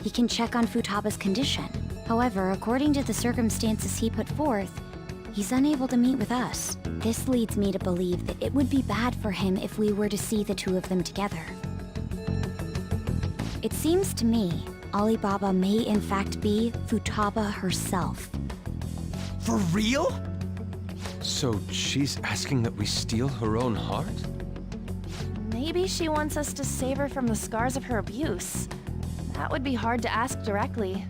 we can check on Futaba's condition. However, according to the circumstances he put forth, he's unable to meet with us. This leads me to believe that it would be bad for him if we were to see the two of them together. It seems to me Alibaba may in fact be Futaba herself. For real? So she's asking that we steal her own heart? Maybe she wants us to save her from the scars of her abuse. That would be hard to ask directly.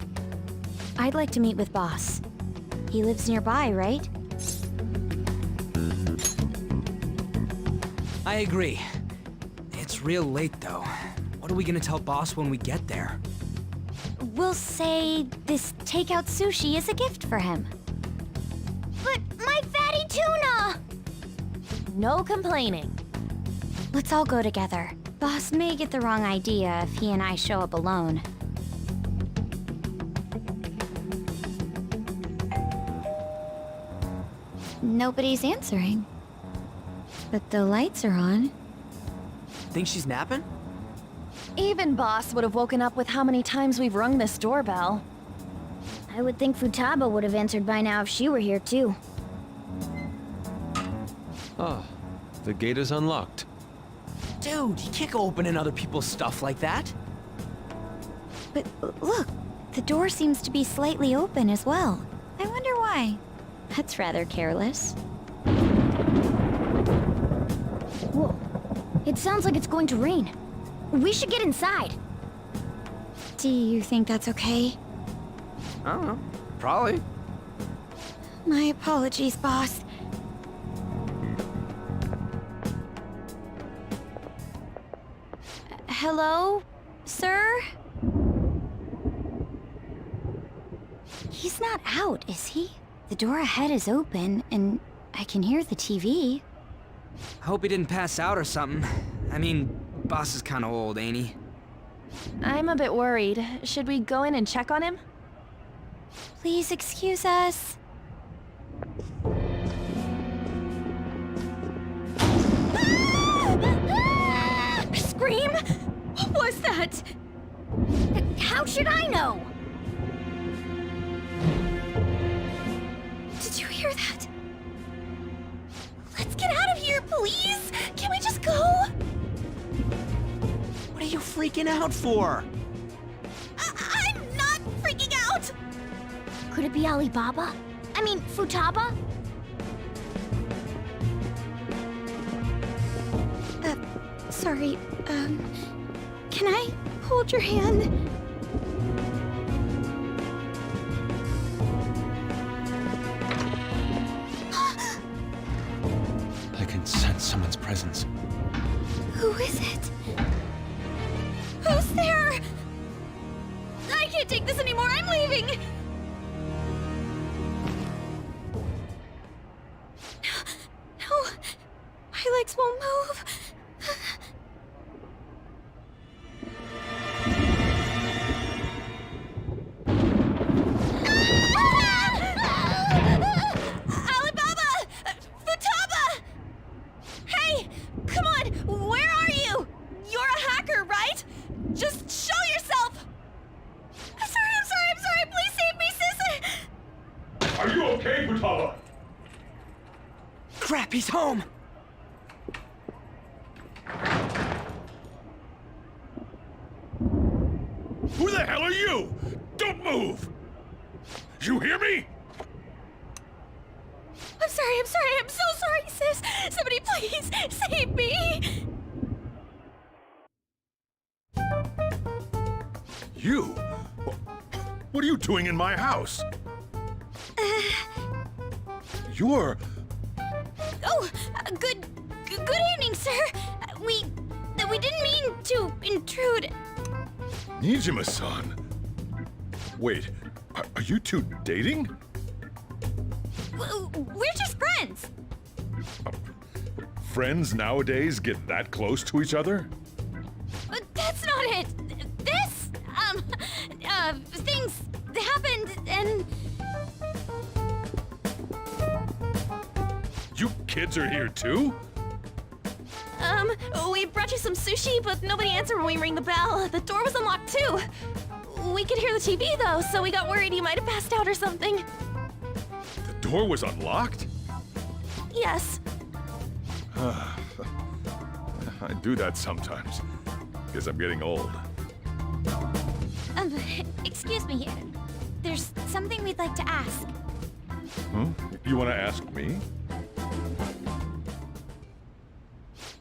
I'd like to meet with Boss. He lives nearby, right? I agree. It's real late, though. What are we gonna tell Boss when we get there? We'll say this takeout sushi is a gift for him. But my fatty tuna! No complaining. Let's all go together. Boss may get the wrong idea if he and I show up alone. Nobody's answering. But the lights are on. Think she's napping? Even Boss would have woken up with how many times we've rung this doorbell. I would think Futaba would have answered by now if she were here too. Ah, the gate is unlocked. Dude, you can't go opening other people's stuff like that. But look, the door seems to be slightly open as well. I wonder why. That's rather careless. Whoa. It sounds like it's going to rain. We should get inside. Do you think that's okay? I don't know. Probably. My apologies, boss. Hello, sir? He's not out, is he? The door ahead is open, and I can hear the TV. I hope he didn't pass out or something. I mean, Boss is kinda old, ain't he? I'm a bit worried. Should we go in and check on him? Please excuse us. Scream? What was that? How should I know? Did you hear that? Let's get out of here, please! Can we just go? What are you freaking out for? I'm not freaking out! Could it be Alibaba? I mean, Futaba? Sorry, can I hold your hand? I can sense someone's presence. Who is it? Who's there? I can't take this anymore, I'm leaving! No, my legs won't move. Alibaba! Futaba! Hey, come on, where are you? You're a hacker, right? Just show yourself! I'm sorry, please save me, sis! Are you okay, Futaba? Crap, he's home! Who the hell are you? Don't move! You hear me? I'm so sorry, sis! Somebody please save me! You? What are you doing in my house? You're... Oh, good evening, sir. We didn't mean to intrude. Nijima-san. Wait, are you two dating? We're just friends. Friends nowadays get that close to each other? But that's not it. This, things happened and... You kids are here too? We brought you some sushi, but nobody answered when we rang the bell. The door was unlocked too. We could hear the TV though, so we got worried he might have passed out or something. The door was unlocked? Yes. I do that sometimes. Because I'm getting old. Excuse me. There's something we'd like to ask. You want to ask me?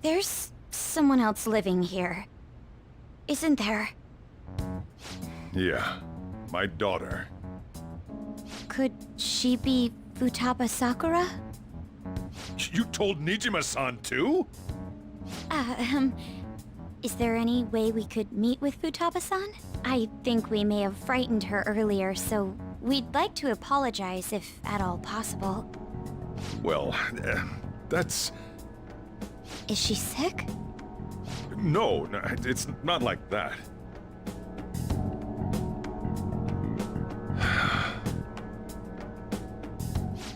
There's someone else living here, isn't there? Yeah, my daughter. Could she be Futaba Sakura? You told Nijima-san too? Is there any way we could meet with Futaba-san? I think we may have frightened her earlier, so we'd like to apologize if at all possible. Well, that's... Is she sick? No, it's not like that.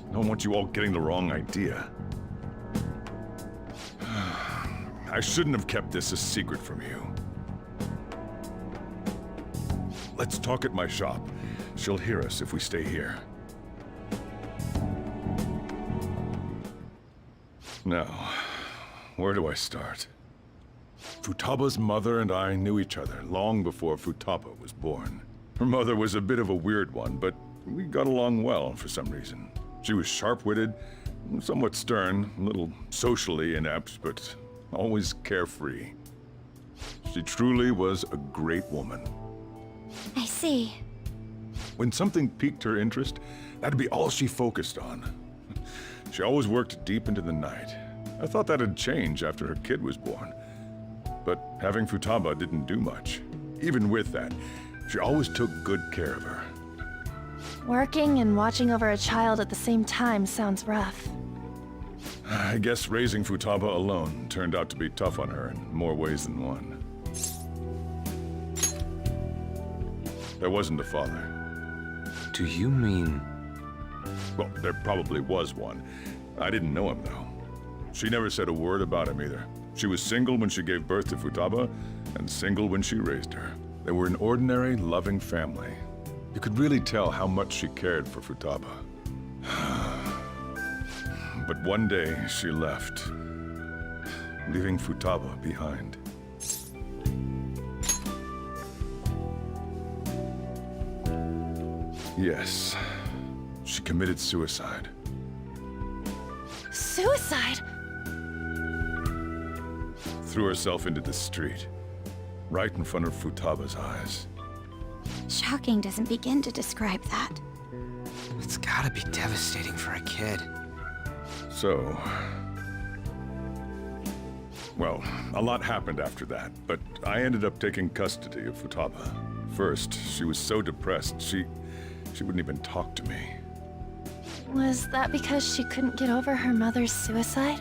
I don't want you all getting the wrong idea. I shouldn't have kept this a secret from you. Let's talk at my shop. She'll hear us if we stay here. Now, where do I start? Futaba's mother and I knew each other long before Futaba was born. Her mother was a bit of a weird one, but we got along well for some reason. She was sharp-witted, somewhat stern, a little socially inept, but always carefree. She truly was a great woman. I see. When something piqued her interest, that'd be all she focused on. She always worked deep into the night. I thought that'd change after her kid was born. But having Futaba didn't do much. Even with that, she always took good care of her. Working and watching over a child at the same time sounds rough. I guess raising Futaba alone turned out to be tough on her in more ways than one. There wasn't a father. Do you mean... Well, there probably was one. I didn't know him, though. She never said a word about him either. She was single when she gave birth to Futaba, and single when she raised her. They were an ordinary, loving family. You could really tell how much she cared for Futaba. But one day, she left, leaving Futaba behind. Yes, she committed suicide. Suicide? Threw herself into the street, right in front of Futaba's eyes. Shocking doesn't begin to describe that. It's gotta be devastating for a kid. So... Well, a lot happened after that, but I ended up taking custody of Futaba. First, she was so depressed, she wouldn't even talk to me. Was that because she couldn't get over her mother's suicide?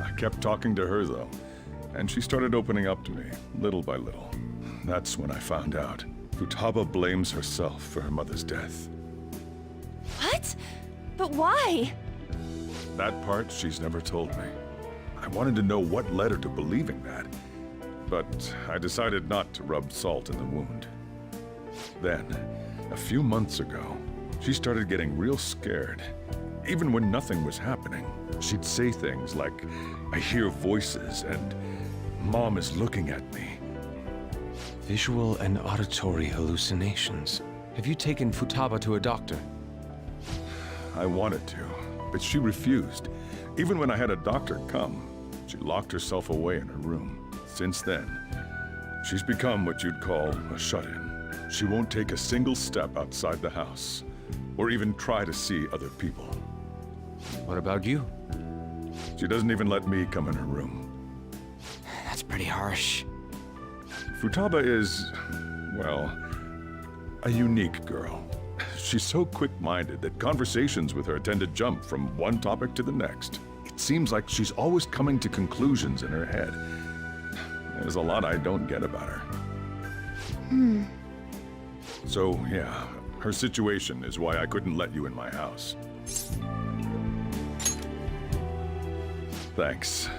I kept talking to her, though, and she started opening up to me, little by little. That's when I found out. Futaba blames herself for her mother's death. What? But why? That part she's never told me. I wanted to know what led her to believing that, but I decided not to rub salt in the wound. Then, a few months ago, she started getting real scared. Even when nothing was happening, she'd say things like, "I hear voices," and "Mom is looking at me." Visual and auditory hallucinations. Have you taken Futaba to a doctor? I wanted to, but she refused. Even when I had a doctor come, she locked herself away in her room. Since then, she's become what you'd call a shut-in. She won't take a single step outside the house, or even try to see other people. What about you? She doesn't even let me come in her room. That's pretty harsh. Futaba is, well, a unique girl. She's so quick-minded that conversations with her tend to jump from one topic to the next. It seems like she's always coming to conclusions in her head. There's a lot I don't get about her. So, yeah, her situation is why I couldn't let you in my house. Thanks.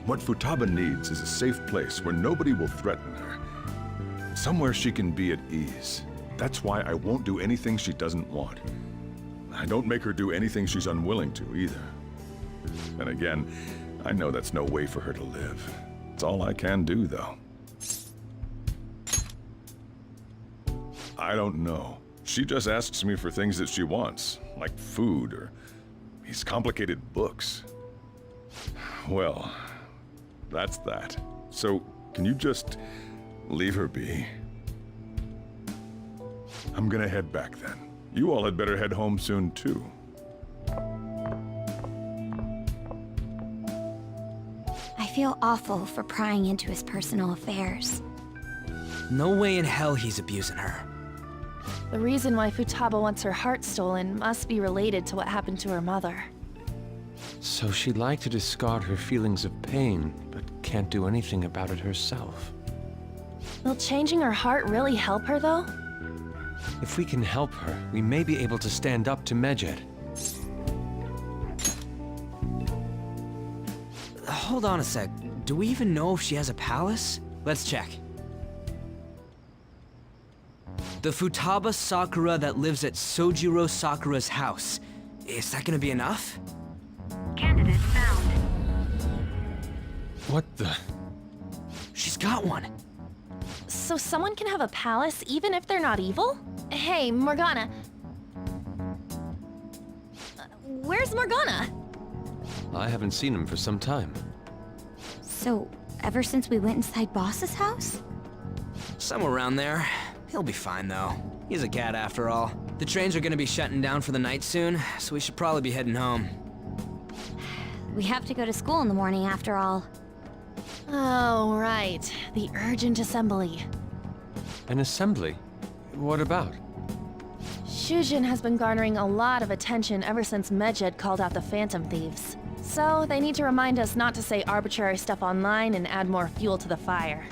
What Futaba needs is a safe place where nobody will threaten her. somewhere she can be at ease. That's why I won't do anything she doesn't want. I don't make her do anything she's unwilling to, either. And again, I know that's no way for her to live. It's all I can do, though. I don't know. She just asks me for things that she wants, like food or these complicated books. Well, that's that. So, can you just leave her be? I'm gonna head back then. You all had better head home soon, too. I feel awful for prying into his personal affairs. No way in hell he's abusing her. The reason why Futaba wants her heart stolen must be related to what happened to her mother. So she'd like to discard her feelings of pain, but can't do anything about it herself. Will changing her heart really help her, though? If we can help her, we may be able to stand up to Medjed. Hold on a sec. Do we even know if she has a palace? Let's check. The Futaba Sakura that lives at Sojiro Sakura's house. Is that gonna be enough? Candidate found. What the? She's got one. So someone can have a palace even if they're not evil? Hey, Morgana. Where's Morgana? I haven't seen him for some time. So, ever since we went inside Boss's house? Somewhere around there. He'll be fine, though. He's a cat after all. The trains are gonna be shutting down for the night soon, so we should probably be heading home. We have to go to school in the morning after all. Oh, right. The urgent assembly. An assembly? What about? Shujin has been garnering a lot of attention ever since Medjed called out the Phantom Thieves. So, they need to remind us not to say arbitrary stuff online and add more fuel to the fire.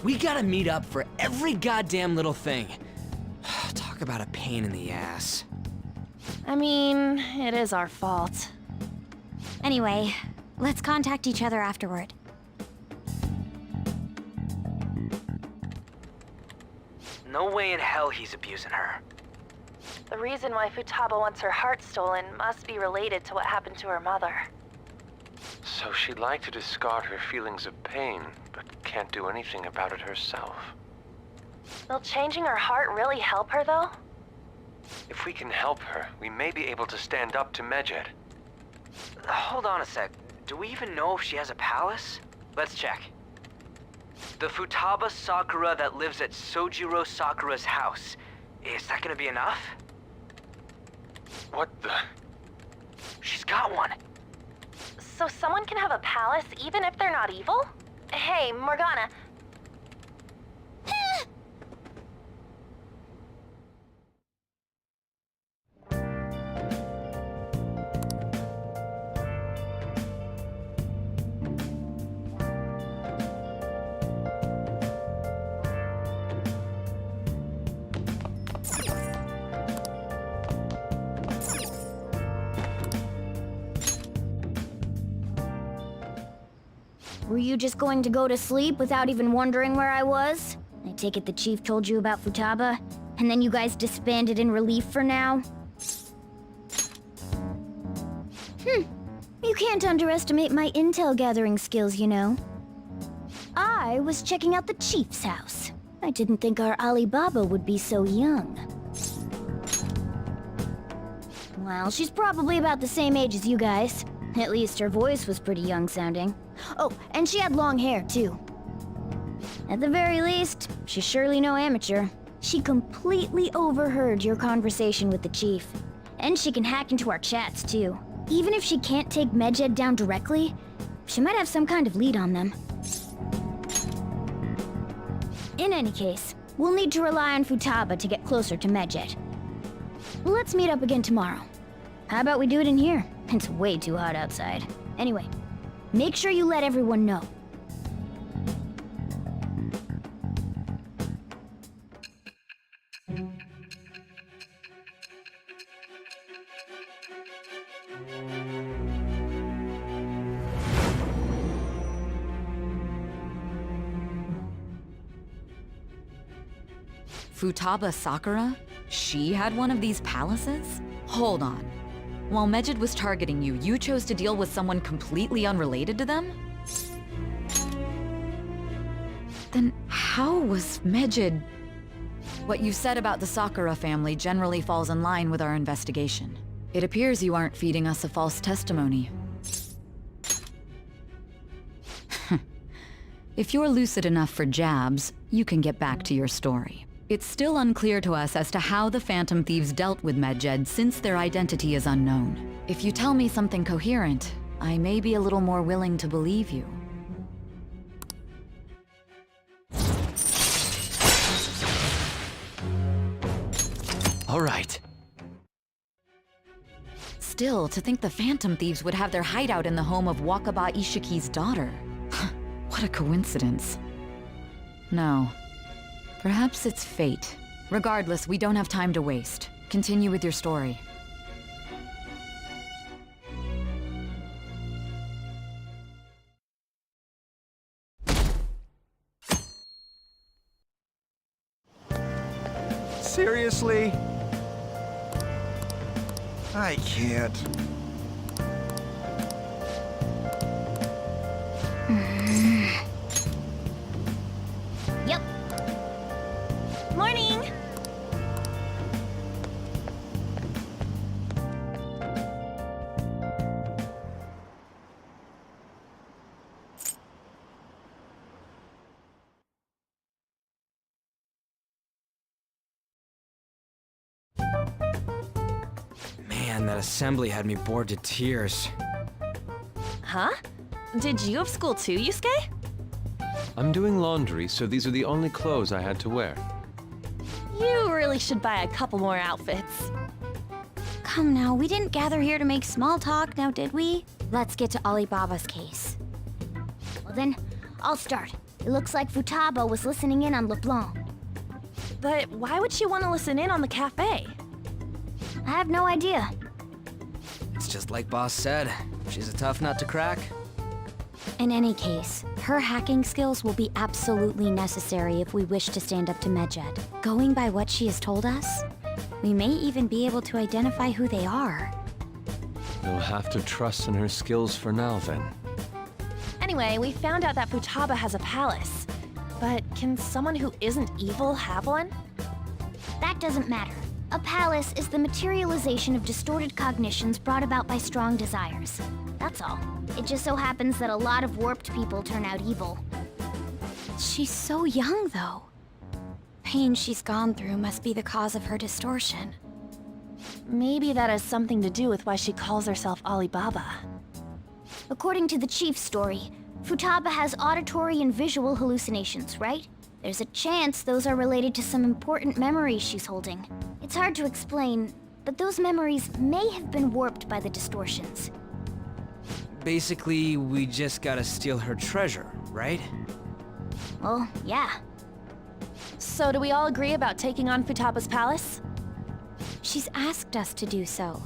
We gotta meet up for every goddamn little thing. Talk about a pain in the ass. I mean, it is our fault. Anyway, let's contact each other afterward. No way in hell he's abusing her. The reason why Futaba wants her heart stolen must be related to what happened to her mother. So she'd like to discard her feelings of pain, but can't do anything about it herself. Will changing her heart really help her, though? If we can help her, we may be able to stand up to Medjed. Hold on a sec. Do we even know if she has a palace? Let's check. The Futaba Sakura that lives at Sojiro Sakura's house. Is that gonna be enough? What the? She's got one. So someone can have a palace even if they're not evil? Hey, Morgana. Were you just going to go to sleep without even wondering where I was? I take it the chief told you about Futaba, and then you guys disbanded in relief for now? You can't underestimate my intel gathering skills, you know. I was checking out the chief's house. I didn't think our Alibaba would be so young. Well, she's probably about the same age as you guys. At least her voice was pretty young sounding. Oh, and she had long hair, too. At the very least, she's surely no amateur. She completely overheard your conversation with the chief. And she can hack into our chats, too. Even if she can't take Medjed down directly, she might have some kind of lead on them. In any case, we'll need to rely on Futaba to get closer to Medjed. Let's meet up again tomorrow. How about we do it in here? It's way too hot outside. Anyway, make sure you let everyone know. Futaba Sakura? She had one of these palaces? Hold on. While Medjed was targeting you, you chose to deal with someone completely unrelated to them? Then how was Medjed... What you said about the Sakura family generally falls in line with our investigation. It appears you aren't feeding us a false testimony. If you're lucid enough for jabs, you can get back to your story. It's still unclear to us as to how the Phantom Thieves dealt with Medjed since their identity is unknown. If you tell me something coherent, I may be a little more willing to believe you. All right. Still, to think the Phantom Thieves would have their hideout in the home of Wakaba Ishiki's daughter. What a coincidence. No. Perhaps it's fate. Regardless, we don't have time to waste. Continue with your story. Seriously? I can't. Yep. Morning! Man, that assembly had me bored to tears. Huh? Did you have school too, Yusuke? I'm doing laundry, so these are the only clothes I had to wear. You really should buy a couple more outfits. Come now, we didn't gather here to make small talk, now did we? Let's get to Alibaba's case. Well then, I'll start. It looks like Futaba was listening in on LeBlanc. But why would she want to listen in on the cafe? I have no idea. It's just like Boss said. She's a tough nut to crack. In any case, her hacking skills will be absolutely necessary if we wish to stand up to Medjed. Going by what she has told us, we may even be able to identify who they are. You'll have to trust in her skills for now, then. Anyway, we found out that Futaba has a palace. But can someone who isn't evil have one? That doesn't matter. A palace is the materialization of distorted cognitions brought about by strong desires. That's all. It just so happens that a lot of warped people turn out evil. She's so young, though. Pain she's gone through must be the cause of her distortion. Maybe that has something to do with why she calls herself Alibaba. According to the chief's story, Futaba has auditory and visual hallucinations, right? There's a chance those are related to some important memories she's holding. It's hard to explain, but those memories may have been warped by the distortions. Basically, we just gotta steal her treasure, right? Well, yeah. So do we all agree about taking on Futaba's palace? She's asked us to do so.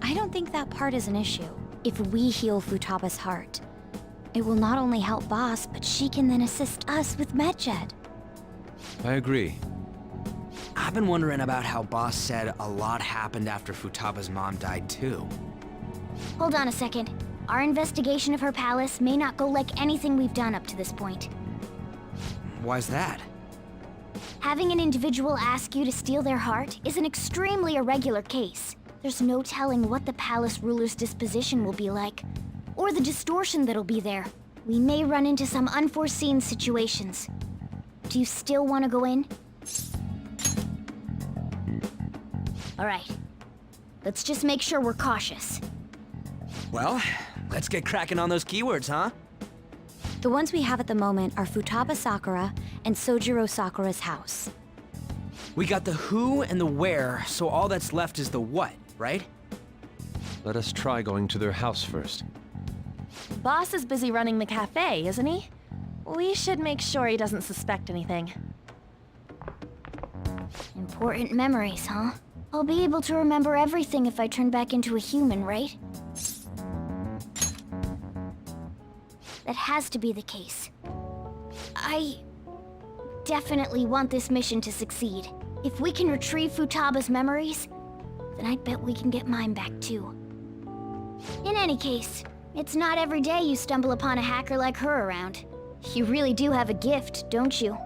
I don't think that part is an issue. If we heal Futaba's heart, it will not only help Boss, but she can then assist us with Medjed. I agree. I've been wondering about how Boss said a lot happened after Futaba's mom died, too. Hold on a second. Our investigation of her palace may not go like anything we've done up to this point. Why's that? Having an individual ask you to steal their heart is an extremely irregular case. There's no telling what the palace ruler's disposition will be like, or the distortion that'll be there. We may run into some unforeseen situations. Do you still want to go in? All right. Let's just make sure we're cautious. Well, let's get cracking on those keywords, huh? The ones we have at the moment are Futaba Sakura and Sojiro Sakura's house. We got the who and the where, so all that's left is the what, right? Let us try going to their house first. Boss is busy running the cafe, isn't he? We should make sure he doesn't suspect anything. Important memories, huh? I'll be able to remember everything if I turn back into a human, right? That has to be the case. I definitely want this mission to succeed. If we can retrieve Futaba's memories, then I'd bet we can get mine back too. In any case, it's not every day you stumble upon a hacker like her around. You really do have a gift, don't you?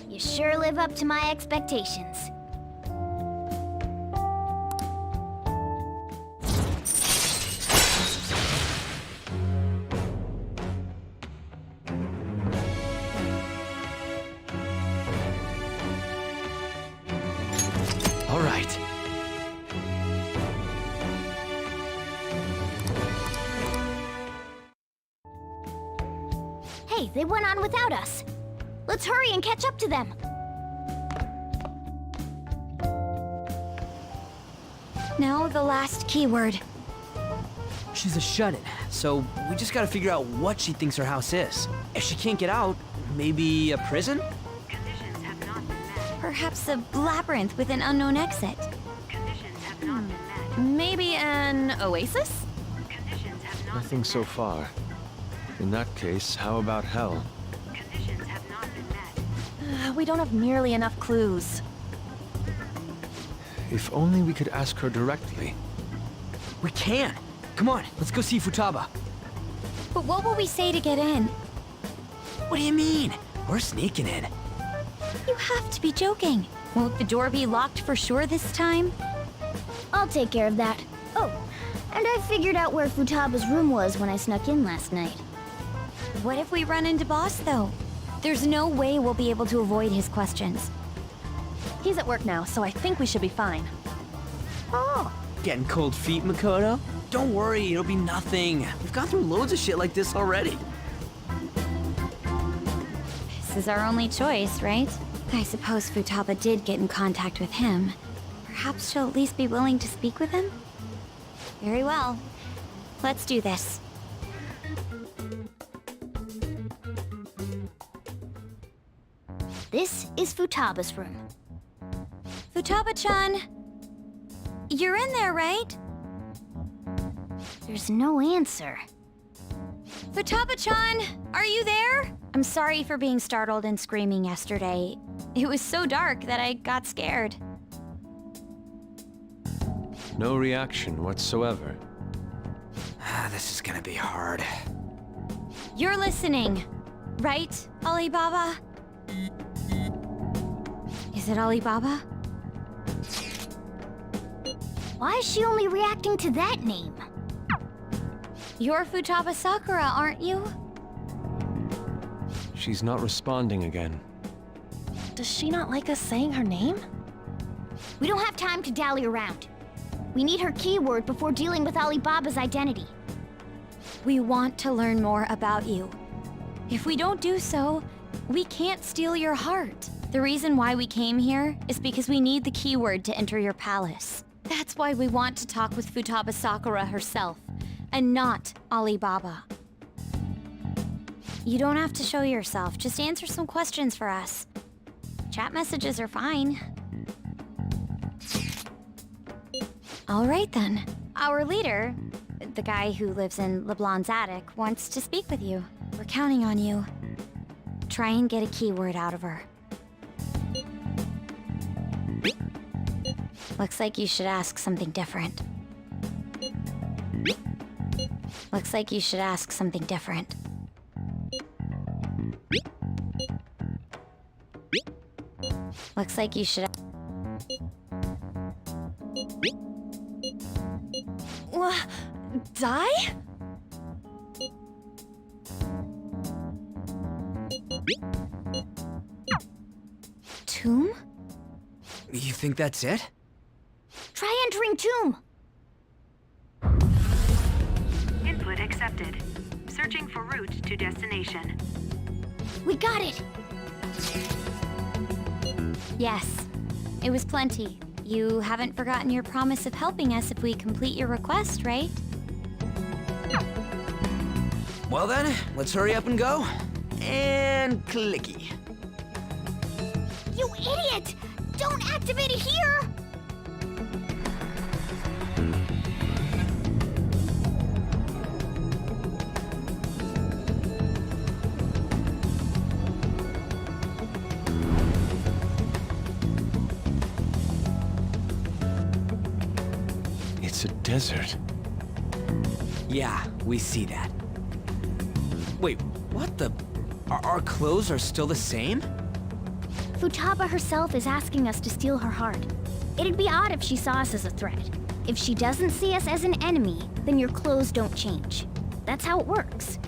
You sure live up to my expectations. All right. Hey, they went on without us. Let's hurry and catch up to them. Now the last keyword. She's a shut-in, so we just gotta figure out what she thinks her house is. If she can't get out, maybe a prison? Conditions have not been met. Perhaps a labyrinth with an unknown exit. Conditions have not been met. Maybe an oasis? Conditions have not Nothing so far. In that case, how about hell? Conditions have not been met. We don't have nearly enough clues. If only we could ask her directly. We can! Come on, let's go see Futaba. But what will we say to get in? What do you mean? We're sneaking in. You have to be joking. Won't the door be locked for sure this time? I'll take care of that. Oh, and I figured out where Futaba's room was when I snuck in last night. What if we run into Boss, though? There's no way we'll be able to avoid his questions. He's at work now, so I think we should be fine. Oh, getting cold feet, Makoto? Don't worry, it'll be nothing. We've gone through loads of shit like this already. This is our only choice, right? I suppose Futaba did get in contact with him. Perhaps she'll at least be willing to speak with him? Very well. Let's do this. This is Futaba's room. Futaba-chan! You're in there, right? There's no answer. Futaba-chan! Are you there? I'm sorry for being startled and screaming yesterday. It was so dark that I got scared. No reaction whatsoever. This is gonna be hard. You're listening, right, Alibaba? Is it Alibaba? Why is she only reacting to that name? You're Futaba Sakura, aren't you? She's not responding again. Does she not like us saying her name? We don't have time to dally around. We need her keyword before dealing with Alibaba's identity. We want to learn more about you. If we don't do so, we can't steal your heart. The reason why we came here is because we need the keyword to enter your palace. That's why we want to talk with Futaba Sakura herself, and not Alibaba. You don't have to show yourself, just answer some questions for us. Chat messages are fine. All right then. Our leader, the guy who lives in LeBlanc's attic, wants to speak with you. We're counting on you. Try and get a keyword out of her. Looks like you should ask something different. Looks like you should ask something different. Looks like you should... Die? Tomb? You think that's it? Try entering tomb. Input accepted. Searching for route to destination. We got it. Yes. It was plenty. You haven't forgotten your promise of helping us if we complete your request, right? Well then, let's hurry up and go. And clicky. You idiot! Don't activate it here! It's a desert. Yeah, we see that. Wait, what the? Our clothes are still the same? Futaba herself is asking us to steal her heart. It'd be odd if she saw us as a threat. If she doesn't see us as an enemy, then your clothes don't change. That's how it works.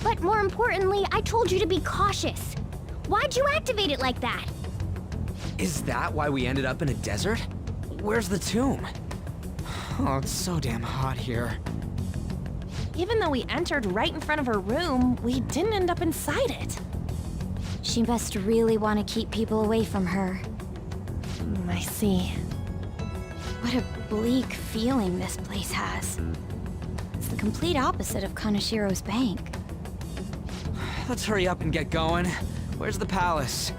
But more importantly, I told you to be cautious. Why'd you activate it like that? Is that why we ended up in a desert? Where's the tomb? Oh, it's so damn hot here. Even though we entered right in front of her room, we didn't end up inside it. She must really want to keep people away from her. I see. What a bleak feeling this place has. It's the complete opposite of Kanashiro's bank. Let's hurry up and get going. Where's the palace?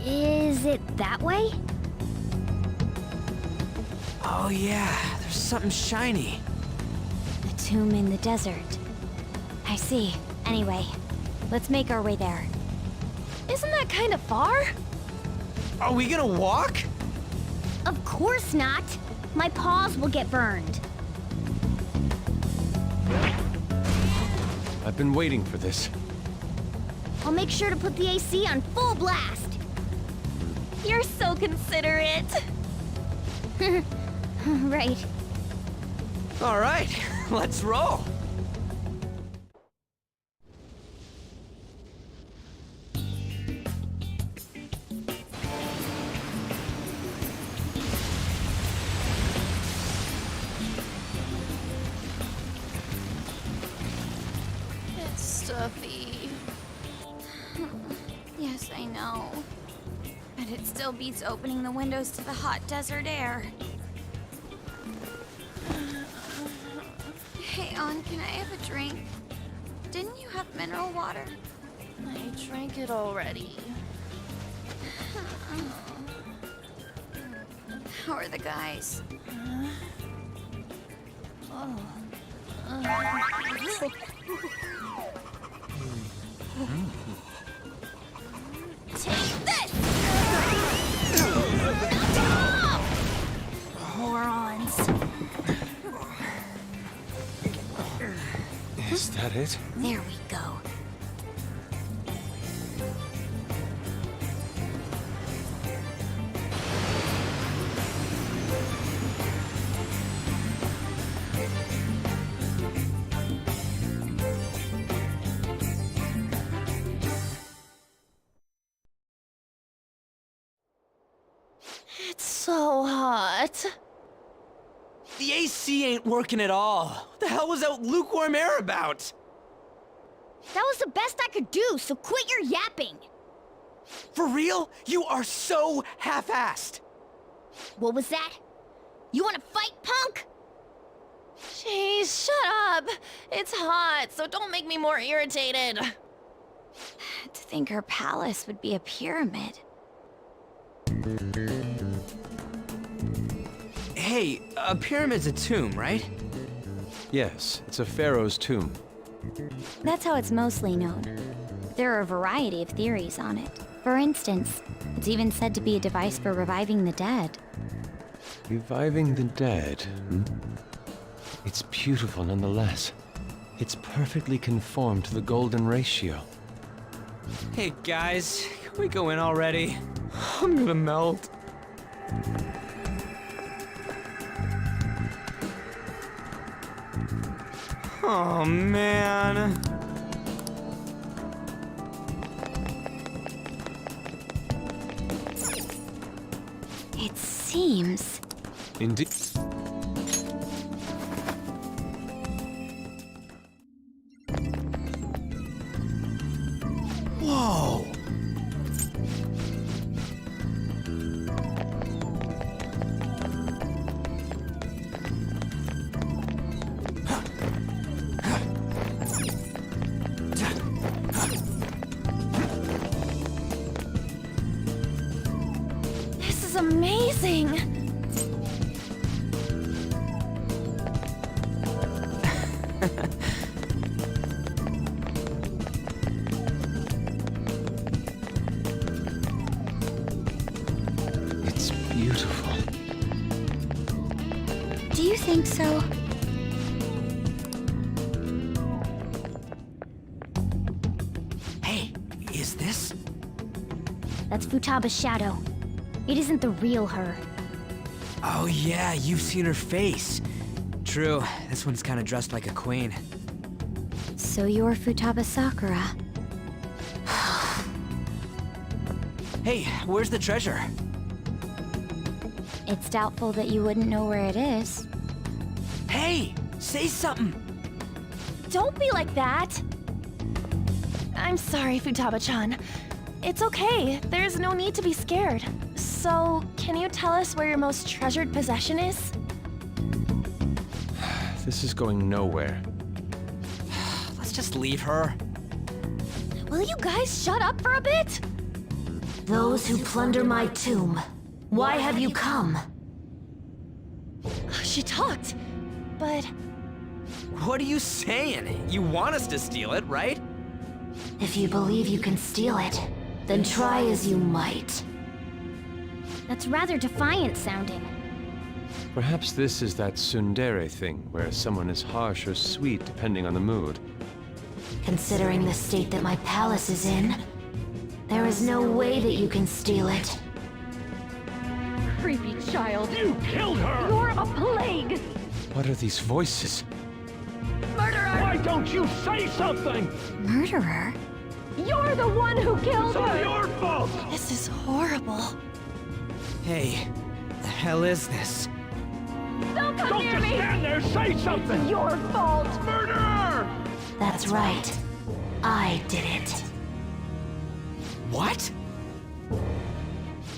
Is it that way? Oh yeah, there's something shiny. A tomb in the desert. I see. Anyway, let's make our way there. Isn't that kind of far? Are we gonna walk? Of course not. My paws will get burned. I've been waiting for this. I'll make sure to put the AC on full blast. You're so considerate. Right. All right, let's roll. It's stuffy. Yes, I know. But it still beats opening the windows to the hot desert air. Hey, On, can I have a drink? Didn't you have mineral water? I drank it already. How are the guys? Take this! Morons. Is that it? There we go. It's so hot. The AC ain't working at all. What the hell was that lukewarm air about? That was the best I could do, so quit your yapping. For real? You are so half-assed. What was that? You wanna fight, punk? Jeez, shut up. It's hot, so don't make me more irritated. To think her palace would be a pyramid. Hey, a pyramid's a tomb, right? Yes, it's a pharaoh's tomb. That's how it's mostly known. There are a variety of theories on it. For instance, it's even said to be a device for reviving the dead. Reviving the dead, hmm? It's beautiful nonetheless. It's perfectly conformed to the golden ratio. Hey guys, can we go in already? I'm gonna melt. Oh man. It seems... Indeed. Whoa! This is amazing! It's beautiful. Do you think so? Hey, is this? That's Futaba's shadow. It isn't the real her. Oh yeah, you've seen her face. True, this one's kinda dressed like a queen. So you're Futaba Sakura. Hey, where's the treasure? It's doubtful that you wouldn't know where it is. Hey, say something! Don't be like that! I'm sorry, Futaba-chan. It's okay. There's no need to be scared. So, can you tell us where your most treasured possession is? This is going nowhere. Let's just leave her. Will you guys shut up for a bit? Those who plunder my tomb, why have you come? She talked, but What are you saying? You want us to steal it, right? If you believe you can steal it, then try as you might. That's rather defiant sounding. Perhaps this is that tsundere thing, where someone is harsh or sweet depending on the mood. Considering the state that my palace is in, there is no way that you can steal it. Creepy child. You killed her! You're a plague. What are these voices? Murderer. Why don't you say something? Murderer? You're the one who killed It's all her. your fault! this is horrible. Hey, the hell is this? Don't come Don't near just me. stand there, say something! Your fault. Murderer! That's right. I did it. What?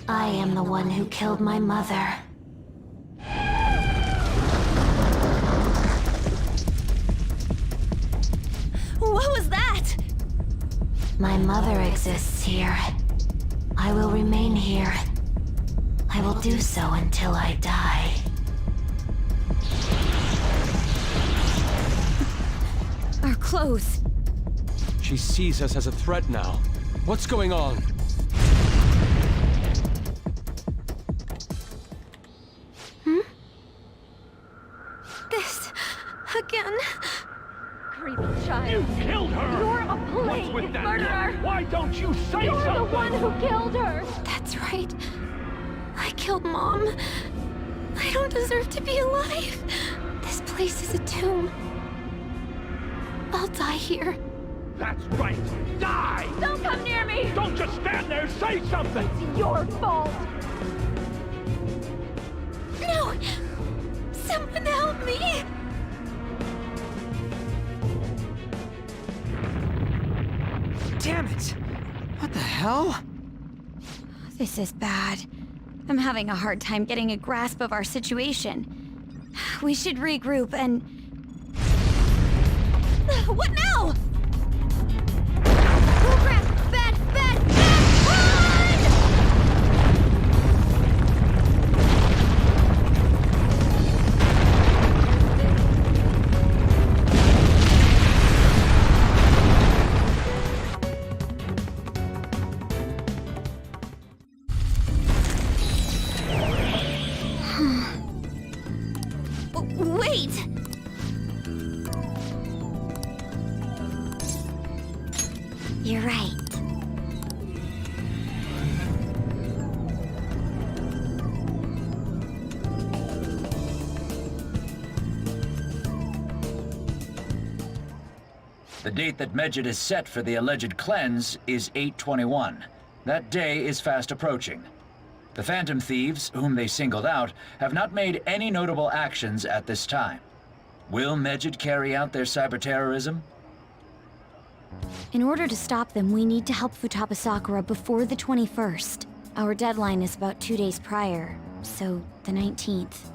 I am the one who killed my mother. What was that? My mother exists here. I will remain here. I will do so until I die. Our clothes. She sees us as a threat now. What's going on? This again? Creepy child. You killed her! You're a plague. What's with that Murderer. look? Why don't you say You're something? the one who killed her. That's right. I killed Mom. I don't deserve to be alive. This place is a tomb. I'll die here. That's right! Die! Don't come near me. Don't just stand there, say something! It's your fault. No! Someone help me! Damn it! What the hell? This is bad. I'm having a hard time getting a grasp of our situation. We should regroup and... What now? Oh crap! Bad! Bad! Bad! Run! Wait! You're right. The date that Medjed is set for the alleged cleanse is 8/21. That day is fast approaching. The Phantom Thieves, whom they singled out, have not made any notable actions at this time. Will Medjed carry out their cyber-terrorism? In order to stop them, we need to help Futaba Sakura before the 21st. Our deadline is about 2 days prior, so the 19th.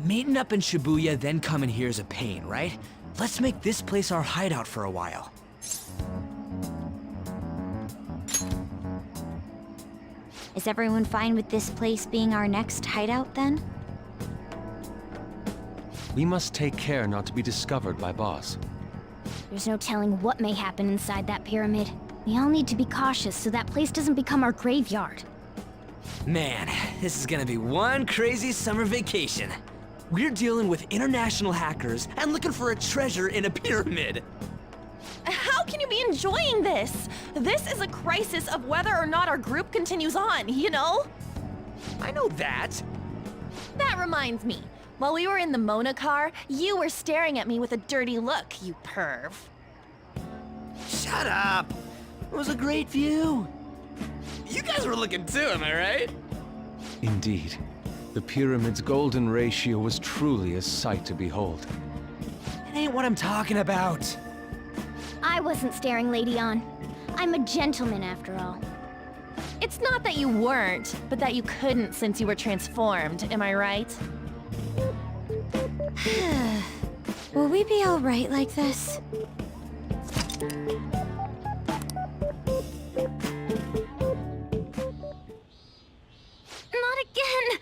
Meeting up in Shibuya, then coming here is a pain, right? Let's make this place our hideout for a while. Is everyone fine with this place being our next hideout, then? We must take care not to be discovered by Boss. There's no telling what may happen inside that pyramid. We all need to be cautious so that place doesn't become our graveyard. Man, this is gonna be one crazy summer vacation. We're dealing with international hackers and looking for a treasure in a pyramid. How can you be enjoying this? This is a crisis of whether or not our group continues on, you know? I know that. That reminds me. While we were in the Mona car, you were staring at me with a dirty look, you perv. Shut up. It was a great view. You guys were looking too, am I right? Indeed. The pyramid's golden ratio was truly a sight to behold. It ain't what I'm talking about. I wasn't staring Lady On. I'm a gentleman after all. It's not that you weren't, but that you couldn't since you were transformed, am I right? Will we be alright like this? Not again!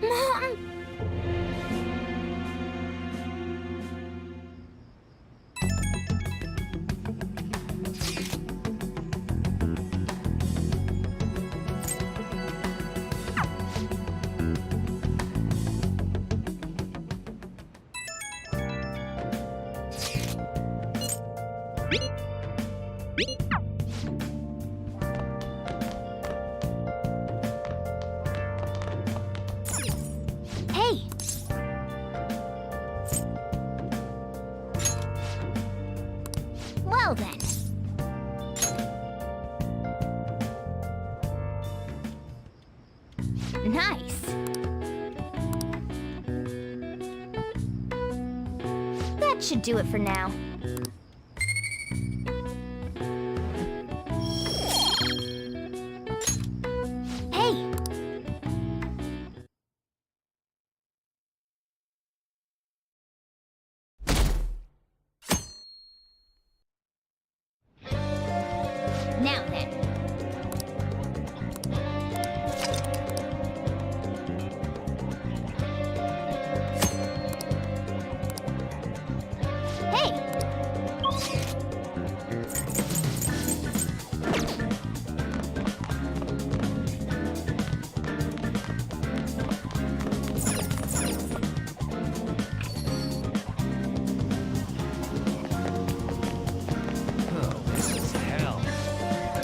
Mom! Hey! Well then. Nice. That should do it for now. Hey! Now then. Hey!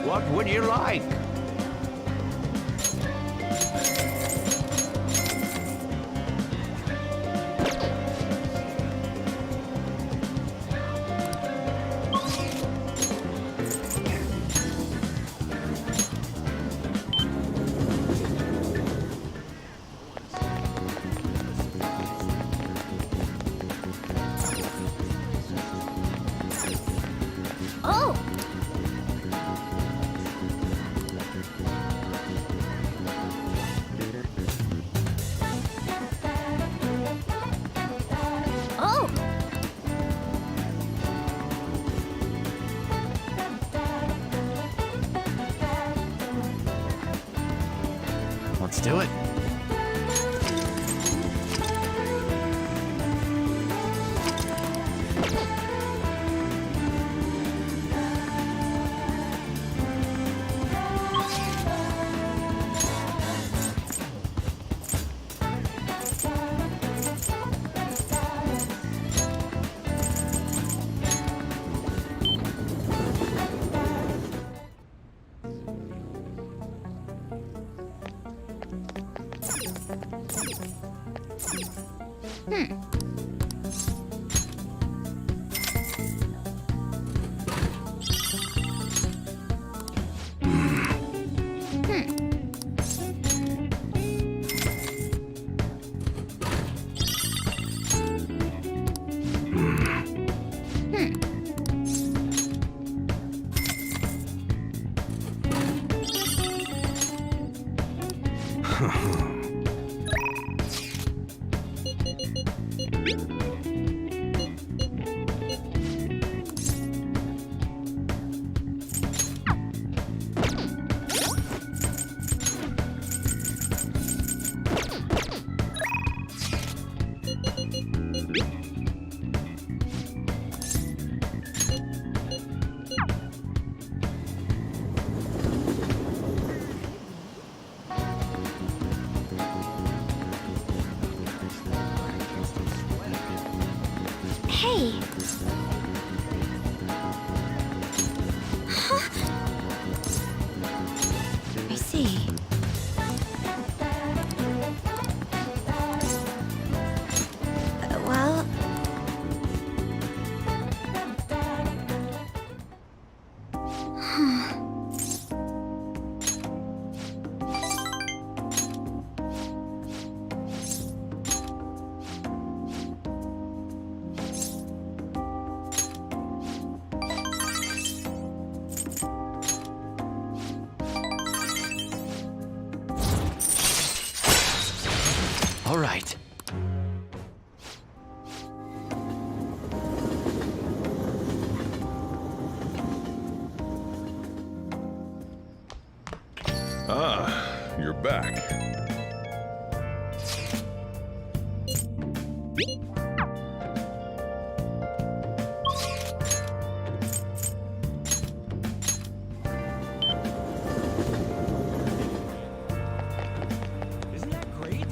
What would you like? Oh! Oh! Let's do it. Hey! Huh? I see. Well... All right. Ah, you're back. Isn't that great?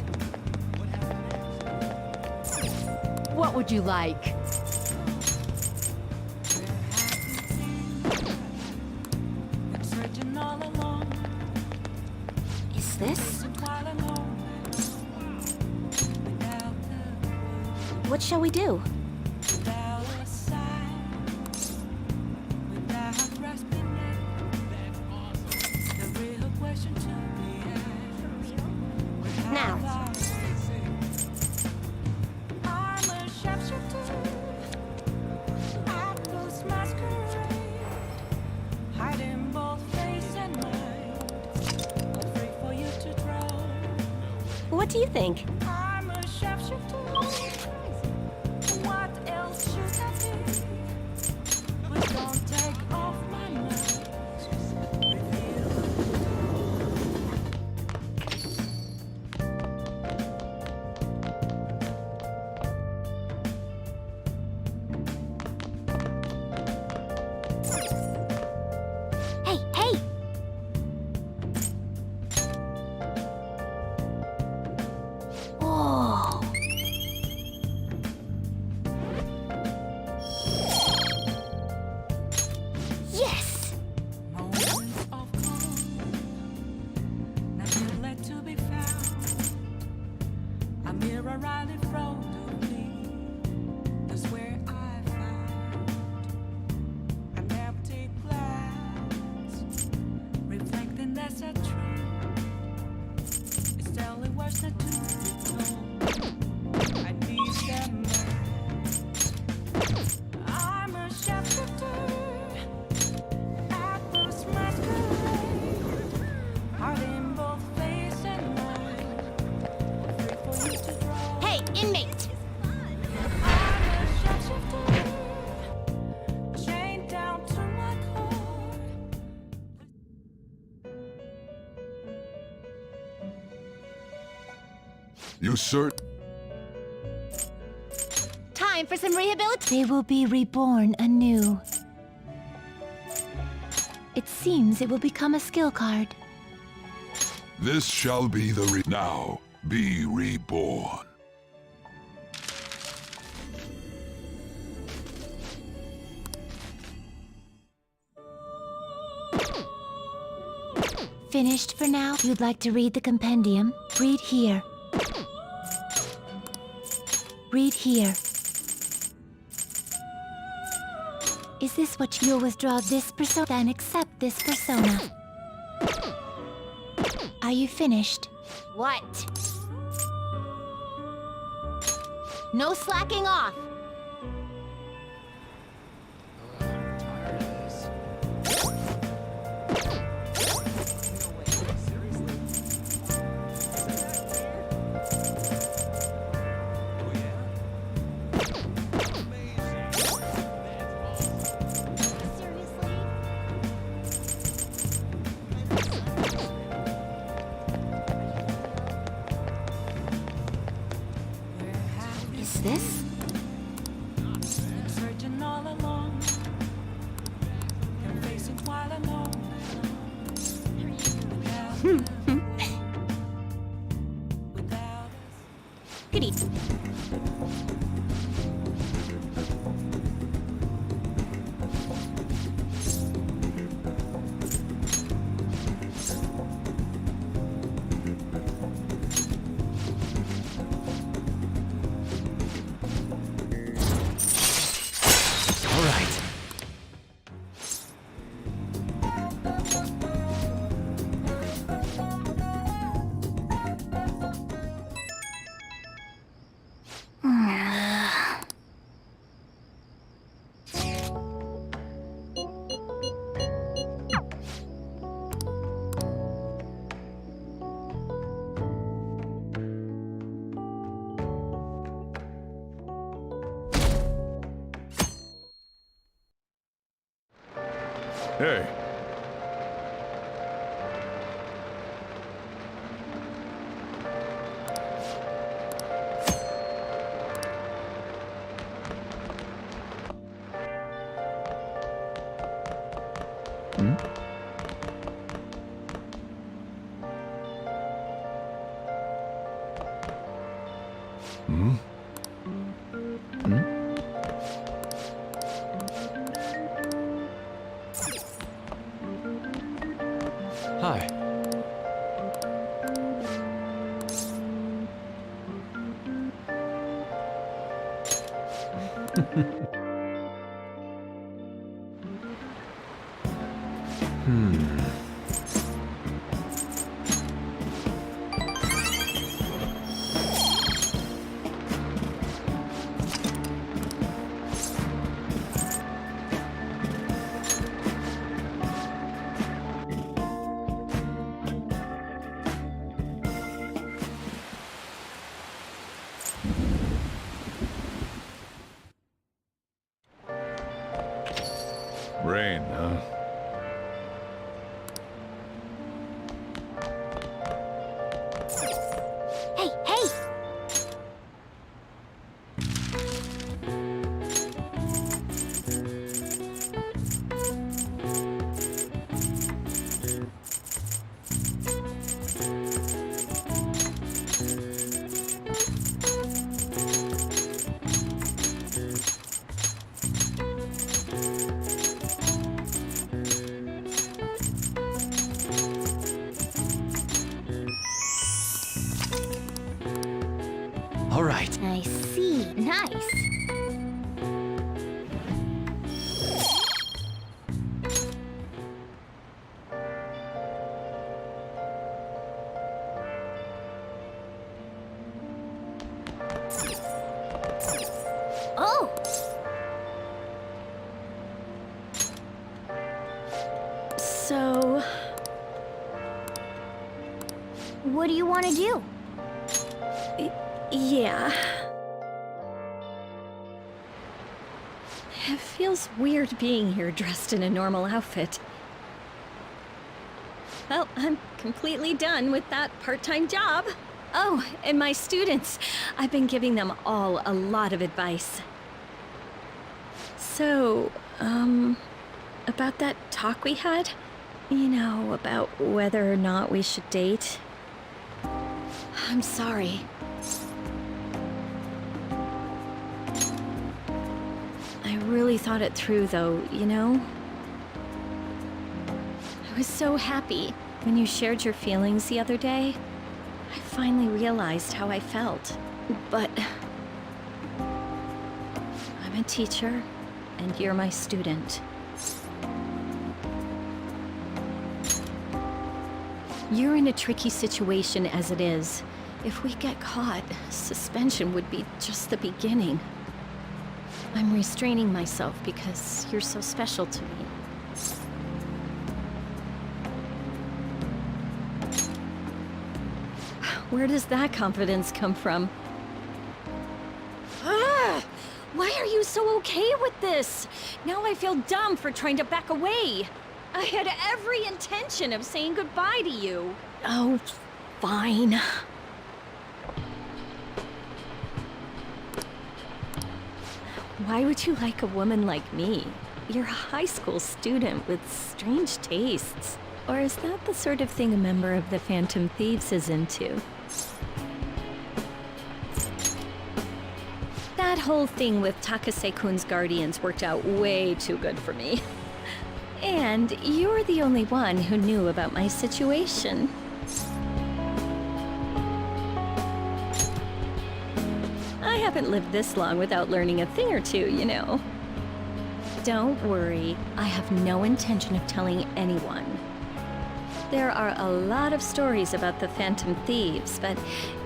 What would you like? Is this? What shall we do? Now. What do you think? Hey, hey! Whoa! Yes! Hey, inmate! You Time for some rehabilitation. They will be reborn anew. It seems it will become a skill card. This shall be the now be reborn. Finished for now? You'd like to read the compendium? Read here. Read here. Is this what you'll withdraw this persona? Then accept this persona. Are you finished? What? No slacking off! Is this? Goody. All right. Hey. Hi. Rain, huh? Hey, hey! All right. I see. Nice. Oh! So, What do you want to do? yeah. It feels weird being here dressed in a normal outfit. Well, I'm completely done with that part-time job. Oh, and my students. I've been giving them all a lot of advice. So, about that talk we had? You know, about whether or not we should date? I'm sorry. I really thought it through, though, you know? I was so happy when you shared your feelings the other day. I finally realized how I felt. But a teacher, and you're my student. You're in a tricky situation as it is. If we get caught, suspension would be just the beginning. I'm restraining myself because you're so special to me. Where does that confidence come from? Ah! Why are you so okay with this? Now I feel dumb for trying to back away. I had every intention of saying goodbye to you. Oh, fine. Why would you like a woman like me? You're a high school student with strange tastes. Or is that the sort of thing a member of the Phantom Thieves is into? That whole thing with Takase-kun's guardians worked out way too good for me. And you're the only one who knew about my situation. I haven't lived this long without learning a thing or two, you know. Don't worry, I have no intention of telling anyone. There are a lot of stories about the Phantom Thieves, but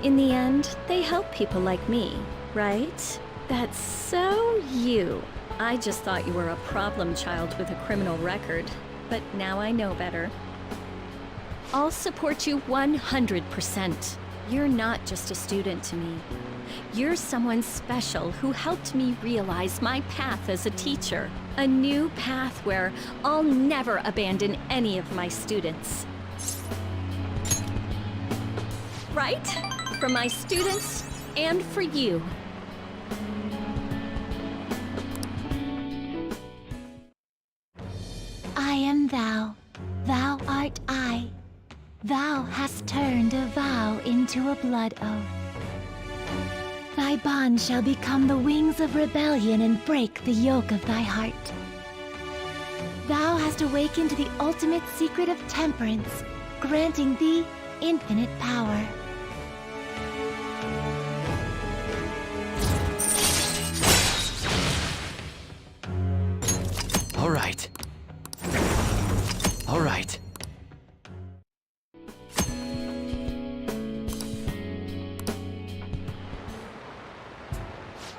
in the end, they help people like me, right? That's so you. I just thought you were a problem child with a criminal record, but now I know better. I'll support you 100%. You're not just a student to me. You're someone special who helped me realize my path as a teacher. A new path where I'll never abandon any of my students. Right? For my students and for you. I am thou, thou art I. Thou hast turned a vow into a blood oath. Thy bond shall become the wings of rebellion and break the yoke of thy heart. Thou hast awakened the ultimate secret of temperance, granting thee infinite power. All right. All right.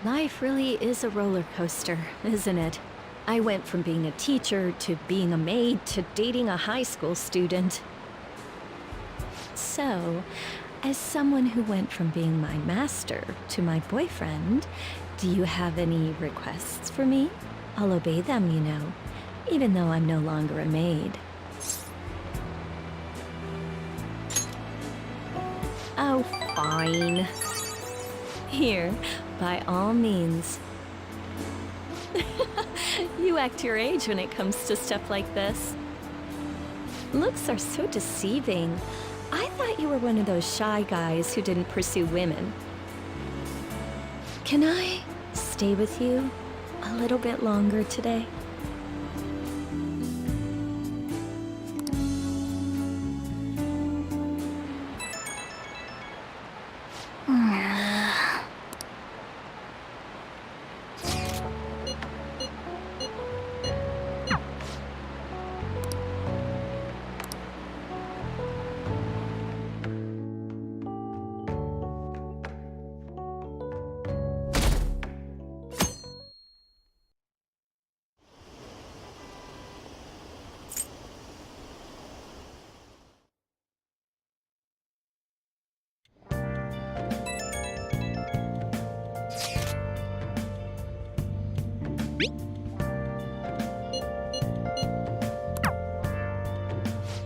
Life really is a roller coaster, isn't it? I went from being a teacher to being a maid to dating a high school student. So, as someone who went from being my master to my boyfriend, do you have any requests for me? I'll obey them, you know, even though I'm no longer a maid. Oh, fine. Here, by all means. You act your age when it comes to stuff like this. Looks are so deceiving. I thought you were one of those shy guys who didn't pursue women. Can I stay with you a little bit longer today?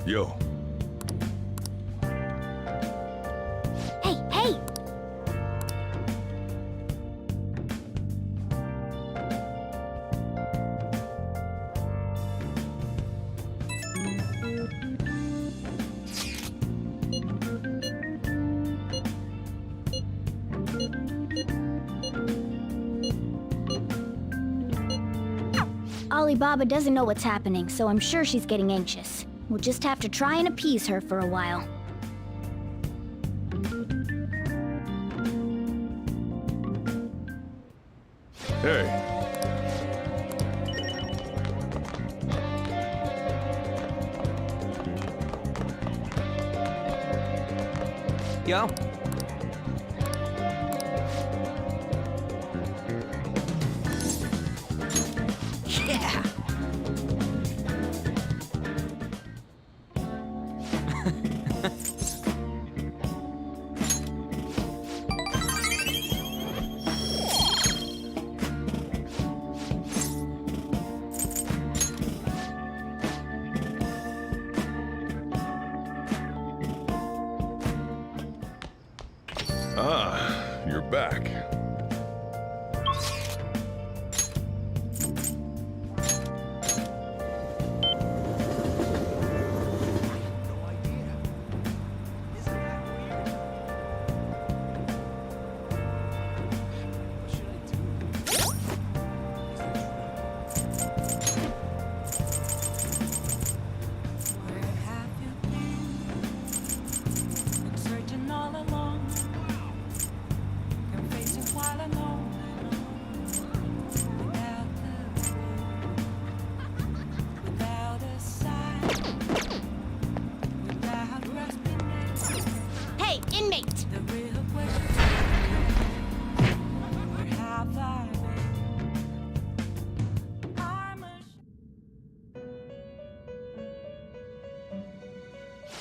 Yo. Hey, hey! Alibaba doesn't know what's happening, so I'm sure she's getting anxious. We'll just have to try and appease her for a while. Hey, Yo. Yeah. Ah, you're back. Hey, inmate!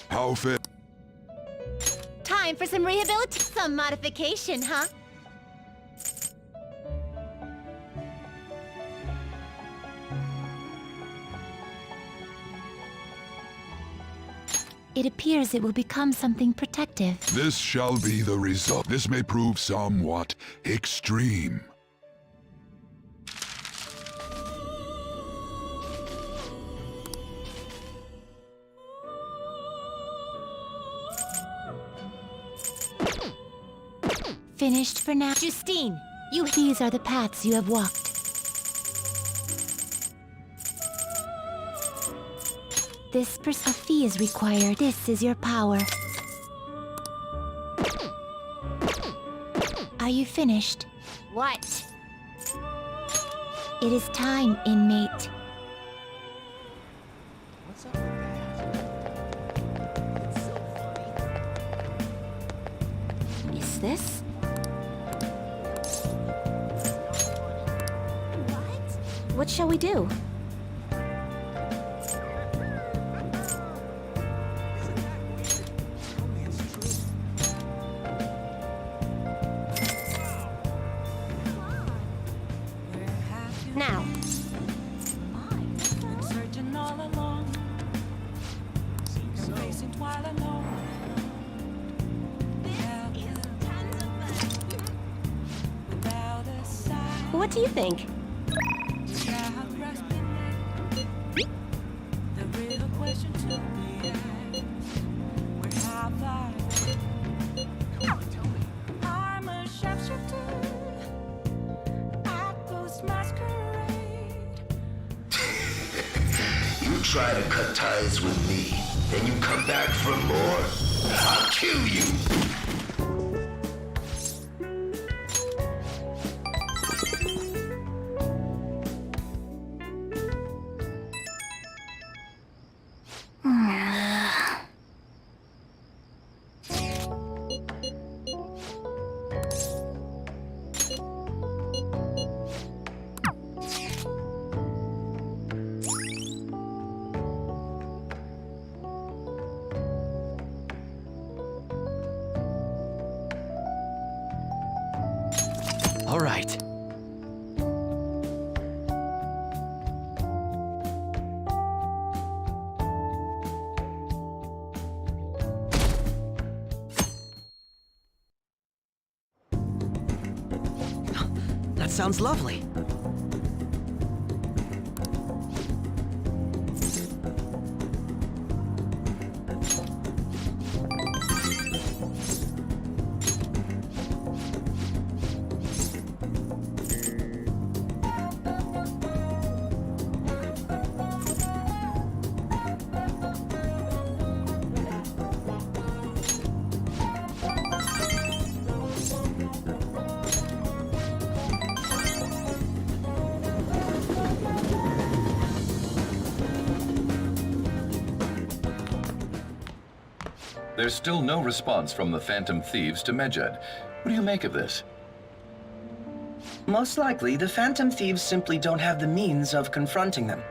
How fit? Time for some rehabilitation. Some modification, huh? It appears it will become something protective. This shall be the result. This may prove somewhat extreme. Finished for now. Justine, these are the paths you have walked. A fee is required. This is your power. Are you finished? What? It is time, inmate. What's up with that? It's so funny. Is this? What shall we do? Now. What do you think? Try to cut ties with me, and you come back for more, I'll kill you! All right. That sounds lovely. There's still no response from the Phantom Thieves to Medjed. What do you make of this? Most likely, the Phantom Thieves simply don't have the means of confronting them.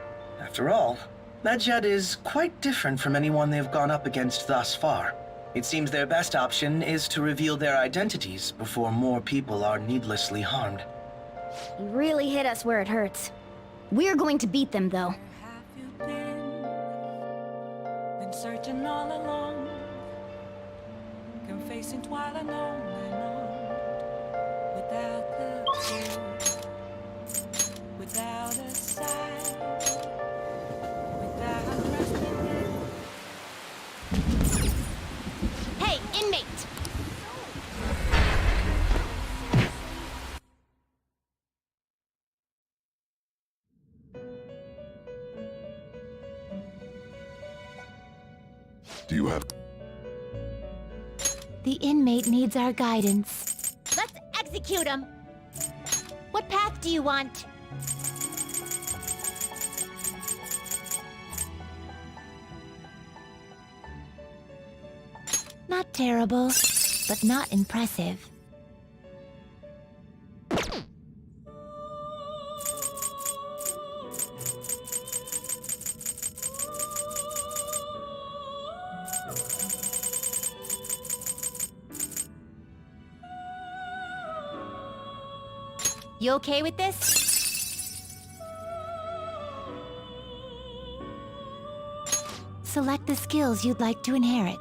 After all, Medjed is quite different from anyone they've gone up against thus far. It seems their best option is to reveal their identities before more people are needlessly harmed. You really hit us where it hurts. We're going to beat them, though. Been searching all along, confessing while alone and on, without the truth, without a sign, without resting. Hey, inmate! Do you have... The inmate needs our guidance. Let's execute him! What path do you want? Not terrible, but not impressive. You okay with this? Select the skills you'd like to inherit.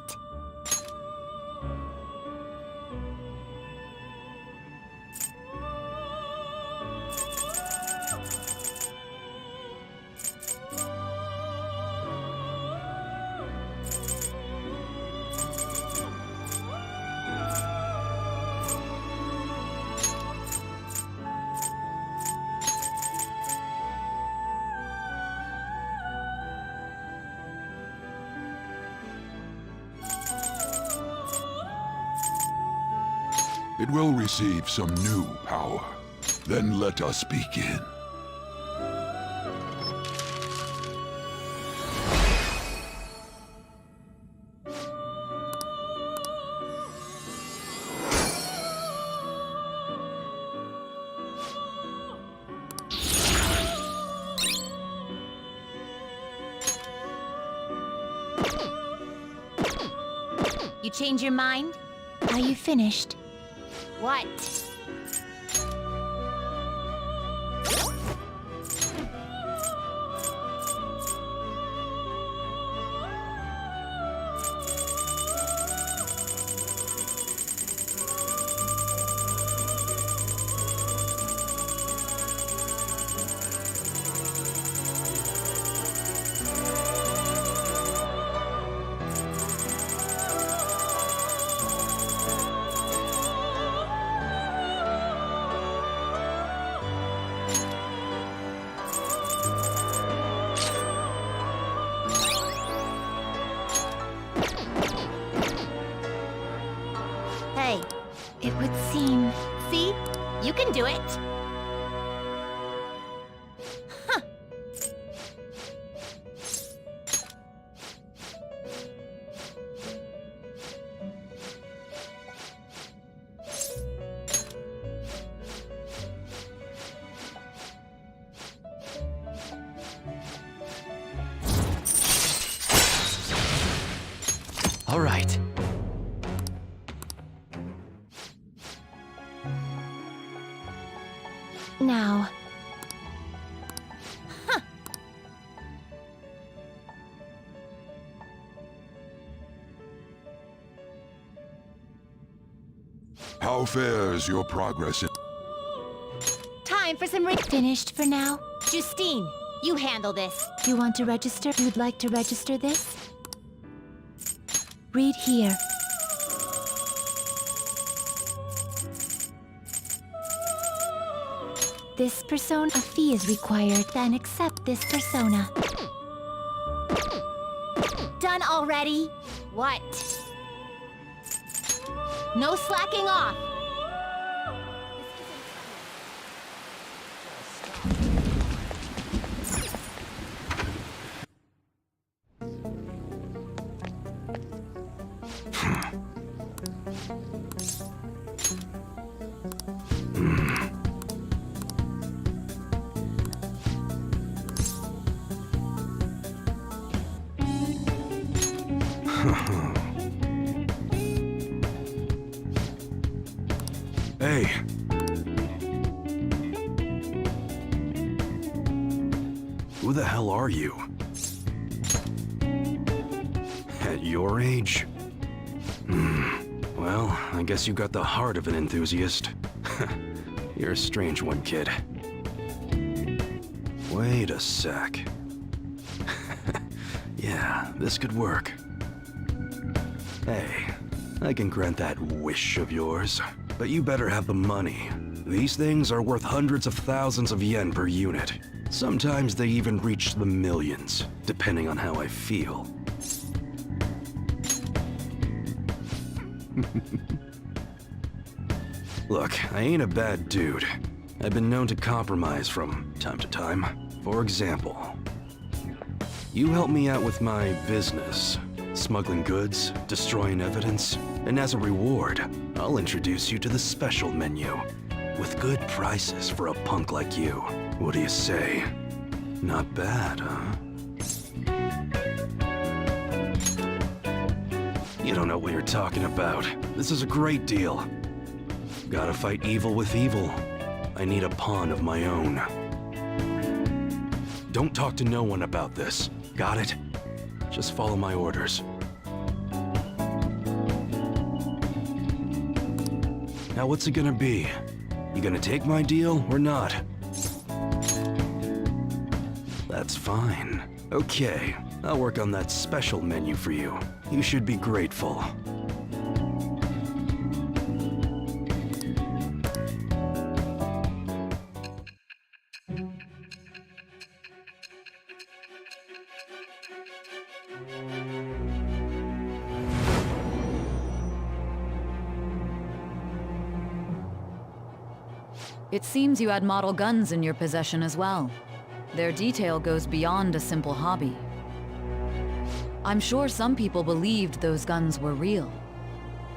It will receive some new power. Then let us begin. You change your mind? Are you finished? What? Hey, It would seem... see? You can do it! Huh. All right. Now... How fares your progress in... Time for some Finished for now? Justine, you handle this. You want to register? You'd like to register this? Read here. This persona, a fee is required, then accept this persona. Done already? What? No slacking off! Hey. Who the hell are you? At your age? Well, I guess you got the heart of an enthusiast. You're a strange one, kid. Wait a sec. Yeah, this could work. Hey, I can grant that wish of yours, but you better have the money. These things are worth hundreds of thousands of yen per unit. Sometimes they even reach the millions, depending on how I feel. Look, I ain't a bad dude. I've been known to compromise from time to time. For example, you help me out with my business, smuggling goods, destroying evidence, and as a reward, I'll introduce you to the special menu, with good prices for a punk like you. What do you say? Not bad, huh? You don't know what you're talking about. This is a great deal. Gotta fight evil with evil. I need a pawn of my own. Don't talk to no one about this. Got it? Just follow my orders. Now what's it gonna be? You gonna take my deal or not? That's fine. Okay, I'll work on that special menu for you. You should be grateful. It seems you had model guns in your possession as well. Their detail goes beyond a simple hobby. I'm sure some people believed those guns were real.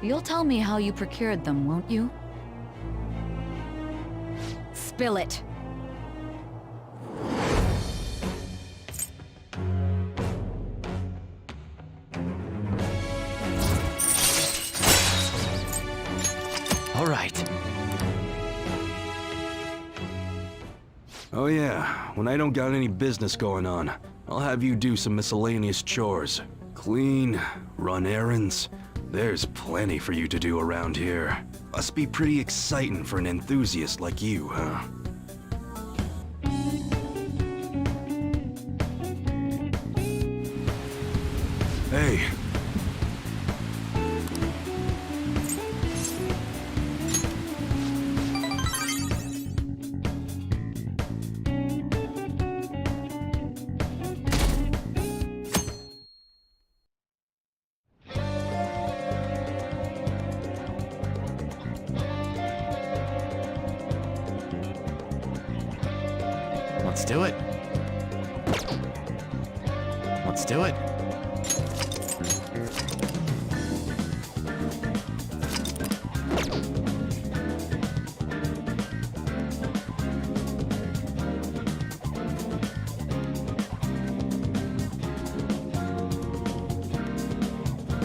You'll tell me how you procured them, won't you? Spill it. All right. Oh yeah, when I don't got any business going on, I'll have you do some miscellaneous chores. Clean, run errands. There's plenty for you to do around here. Must be pretty exciting for an enthusiast like you, huh? Hey. Let's do it. Let's do it.